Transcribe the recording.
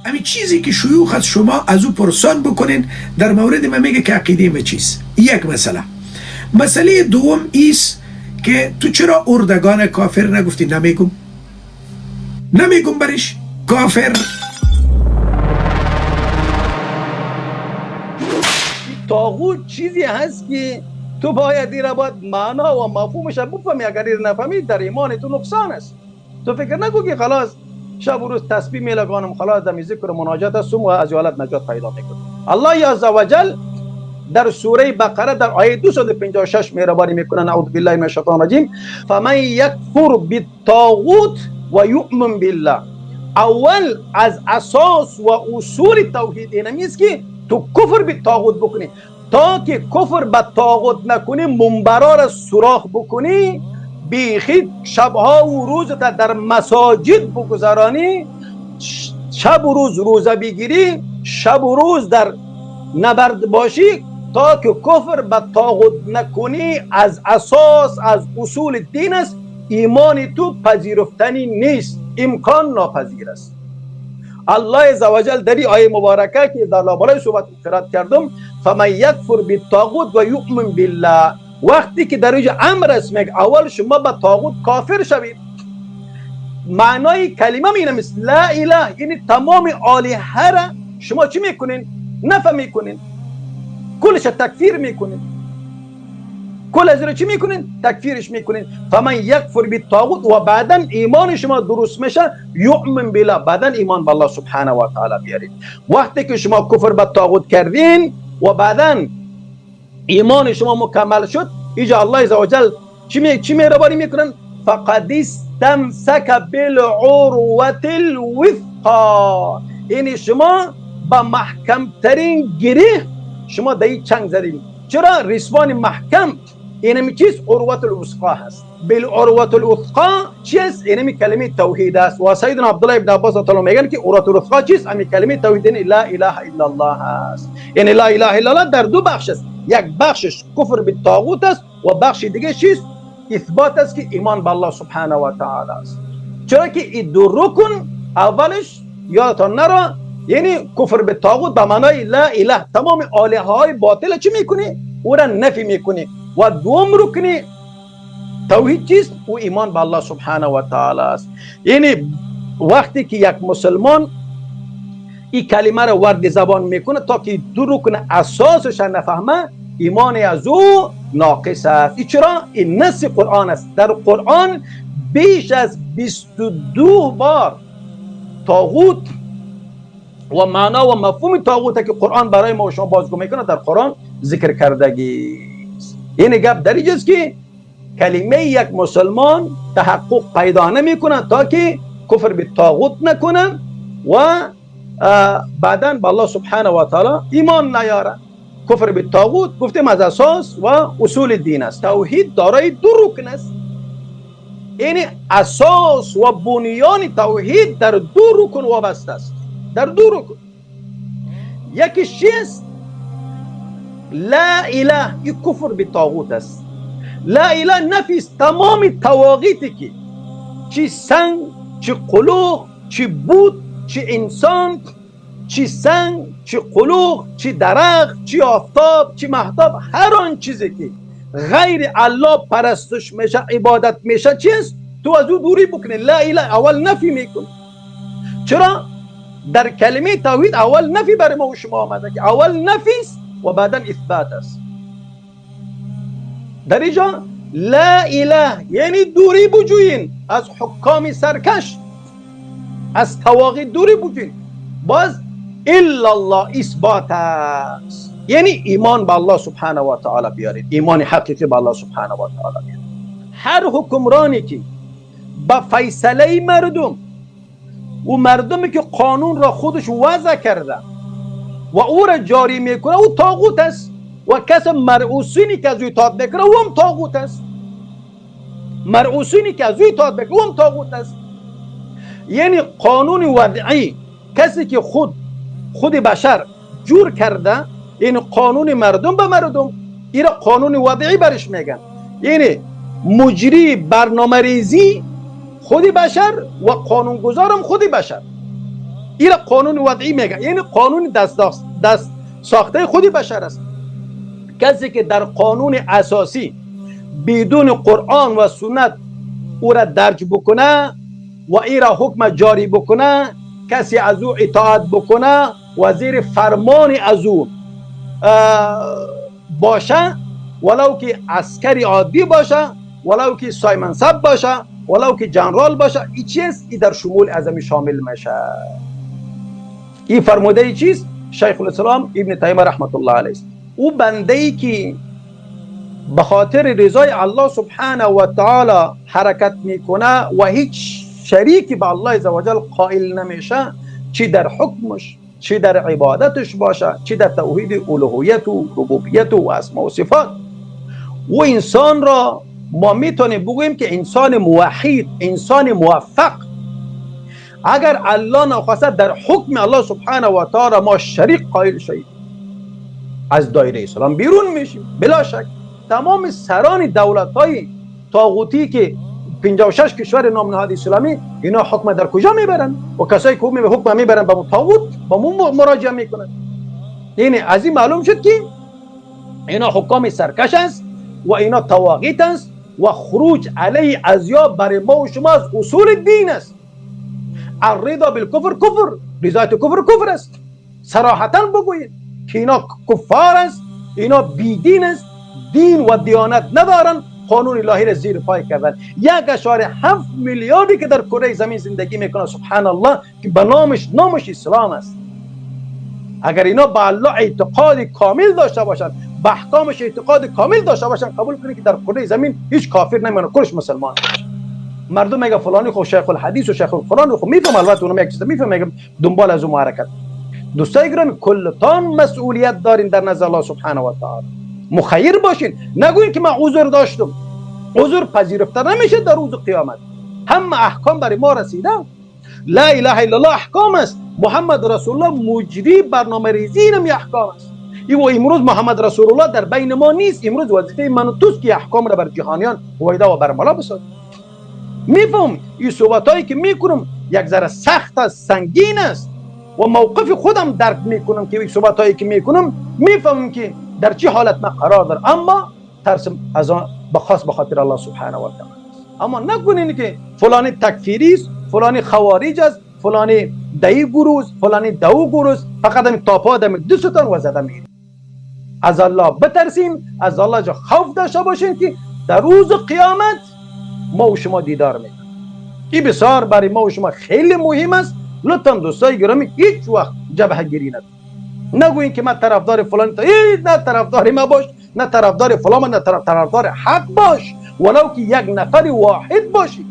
همین چیزی که شیوخ از شما از او پرسان بکنین در مورد ما میگه که عقیده ما چیست. یک مسئله دوم ایست که تو چرا اردگان کافر نگفتی؟ نمیگم برش کافر. طاغوت چیزی هست که تو باید این را باید معنا و مفهومش بفهمی. اگر این نفهمی در ایمان تو نقصان است. تو فکر نکن که خلاص شب و روز تسبیح میلگانم خلاص دمی ذکر و مناجات هستم و از حالت نجات پیدا میکنم. الله عز و جل در سوره بقره در آیه 256 مهربانی میکنه: اعوذ بالله من الشیطان الرجیم فمن یکفر بالطاغوت و یؤمن بالله. اول از اساس و اصول توحید اینمی است که تو کفر به طاغوت بکنی. تا که کفر به طاغوت نکنی، منبرا را سوراخ بکنی، بیخی شبها و روزت در مساجد بگذرانی، شب و روز روزه بگیری، شب و روز در نبرد باشی، تا که کفر به طاغوت نکنی، از اساس از اصول دین است. ایمان تو پذیرفتنی نیست، امکان ناپذیر است. الله عزوجل در این آیه مبارکه که در بالای صحبت قرائت کردم: فمن یکفر بالطاغوت و یؤمن بالله، وقتی که در اینجا امر است میگه اول شما به طاغوت کافر شوید. معنای کلمه اینه مثل لا اله، یعنی تمام آلهه را شما چی میکنین؟ نفی میکنین، کلش تکفیر میکنین. کل از چی میکنین؟ تکفیرش میکنین. فمن یکفر بالطاغوت و بعدا ایمان شما درست میشه، یؤمن بالله، بعدا ایمان به الله سبحانه و تعالی بیارید. وقتی که شما کفر به طاغوت کردین و بعدا ایمان شما مکمل شد، اینجا الله عزوجل چی مهربانی میکنن؟ فقد استمسک بالعروة الوثقی، یعنی شما با محکم ترین گره شما در این چنگ زدین. چرا؟ رسوان محکم اینمی چیز عروة الوثقا هست. بالعروة الوثقا چیست؟ اینمی کلمه توحید است. و سیدنا عبدالله ابن عباس رضی الله عنه میگن که عروة الوثقا چیست؟ امی کلمه توحید لا اله الا الله هست. یعنی لا اله الا الله در دو بخش است. یک بخشش کفر به طاغوت است و بخش دیگه چیست؟ اثبات است که ایمان به الله سبحانه و تعالی است. چرا که این دو رکن اولش یادتان نرا، یعنی کفر به طاغوت به معنای لا اله، تمام الهه های باطل چی میکنی؟ او را نفی میکنی. و دوم رکنی توحید چیست؟ او ایمان به الله سبحانه و تعالی است. یعنی وقتی که یک مسلمان این کلمه را وارد زبان میکنه تا که دو رکن اساسش نفهمه، ایمان از او ناقص است. چرا؟ این نص قرآن است. در قرآن بیش از 22 بار طاغوت و معنا و مفهوم طاغوت که قرآن برای ما و شما بازگو میکنه در قرآن ذکر کردگی. این گپ در اینجاست که کلمه یک مسلمان تحقق پیدا نمیکنه تا که کفر به طاغوت نکنه و بعدا به الله سبحانه و تعالی ایمان نیاره. کفر به طاغوت گفتیم از اساس و اصول دین است. توحید دارای دو رکن است. یعنی اساس و بنیان توحید در دو رکن وابسته است. در دو رکن. یکی چیست؟ لا اله، این کفر به طاغوت است. لا اله نفی است. تمام طواغیتی که چی سنگ، چی قلوق، چی بود، چی انسان، چی سنگ، چی قلوق، چی درخت، چی آفتاب، چی مهتاب، هر آن چیزی که غیر الله پرستش میشه، عبادت میشه، چیست؟ تو از او دوری بکنی. لا اله اول نفی میکن. چرا؟ در کلمه توحید اول نفی برای ما و شما آمده که اول نفی است و بعدا اثبات است. در اینجا لا اله یعنی دوری بجوین از حکام سرکش، از طواغیت دوری بجوین. باز الا الله اثبات است، یعنی ایمان به الله سبحانه و تعالی بیارید، ایمان حقیقی به الله سبحانه و تعالی بیارید. هر حکمرانی که با فیصله مردم و مردمی که قانون را خودش وضع کرده و او را جاری میکنه، او طاغوت است. و کس مرعوسینی که از او اطاعت میکنه او هم طاغوت است. مرعوسینی که از او اطاعت میکنه او هم طاغوت است. یعنی قانون وضعی کسی که خود بشر جور کرده، این قانون مردم به مردم، این قانون وضعی برش میگن. یعنی مجری برنامه ریزی خود بشر و قانونگذارم خود بشر. این قانون وضعی میگه، یعنی قانون دست ساخته خودی بشر است. کسی که در قانون اساسی بدون قرآن و سنت او را درج بکنه و این را حکم جاری بکنه، کسی از او اطاعت بکنه و زیر فرمان از او باشه، ولو که عسکری عادی باشه، ولو که سای منصب باشه، ولو که جنرال باشه، این چیز ای در شمول اعظمی شامل میشه. این فرموده ای چیز شیخ الاسلام ابن تیمیه رحمت الله علیه است. او بنده ای که به خاطر رضای الله سبحانه و تعالی حرکت میکنه و هیچ شریکی به الله عزوجل قائل نمیشه، چی در حکمش، چی در عبادتش باشه، چی در توحید الوهیت و ربوبیت و اسماء و صفات، و انسان را ما میتونیم بگوییم که انسان موحد، انسان موفق. اگر الله نخواسته در حکم الله سبحانه و تعالی ما شریک قائل شویم، از دایره اسلام بیرون میشیم. بلا شک تمام سران دولت‌های طاغوتی که 56 کشور نام نهاد اسلامی، اینا حکم در کجا میبرن؟ و کسایی که حکم میبرن به طاغوت، به مراجعه میکنن. یعنی از این معلوم شد که اینا حکام سرکش است و اینا طواغیت است و خروج علیه ازیا برای ما و شما از اصول دین است. الرضا بالکفر کفر، رضایت کفر کفر است. صراحتا بگویید که اینا کفار است، اینا بیدین است، دین و دیانت ندارن، قانون الهی را زیر پای کردن. 1.7 میلیاردی که در کره زمین زندگی میکنه، سبحان الله، که به نامش اسلام است. اگر اینا به الله اعتقاد کامل داشته باشن، به احکامش اعتقاد کامل داشته باشن، قبول کنید که در کره زمین هیچ کافر نمیمونه، کلش مسلمان. مردم میگه فلانی خو شیخ الحدیث و شیخ القرآن، خو میفهم، البته اونم یک چیز میفهم، میگم دنبال از اون حرکت. دوستای گرامی، کلتان مسئولیت دارین در نزد الله سبحانه و تعالی. مخیر باشین، نگوین که من عذر داشتم. عذر پذیرفته نمیشه در روز قیامت. همه احکام برای ما رسیده. لا اله الا الله احکام است، محمد رسول الله مجری برنامه ریزی اینم احکام است. و امروز محمد رسول الله در بین ما نیست. امروز وظیفه من و توست که احکام را بر جهانیان هویدا و برملا بسازیم. میفهم این صحبتایی که میکنم یک ذره سخت است، سنگین است، و موقف خودم درک میکنم که این صحبتایی که میکنم میفهمم که در چه حالت من قرار دارم، اما ترسم از آن بخاص به خاطر الله سبحانه و تعالی. اما نکنین که فلانی تکفیری است، فلانی خوارج است، فلانی دهی گروز، فلانی دو گروز، فقط هم تاپا دم دستتان و زده میگیرید. از الله بترسین، از الله جا خوف داشته باشین که در روز قیامت ما و شما دیدار میکنیم. این بسیار برای ما و شما خیلی مهم است. لطفا دوستای گرامی هیچ وقت جبهه گیری نگوین که من طرفدار فلان، نه طرفدار ما باش، نه طرفدار فلان، نه طرفدار حق باش، ولو که یک نفر واحد باشی.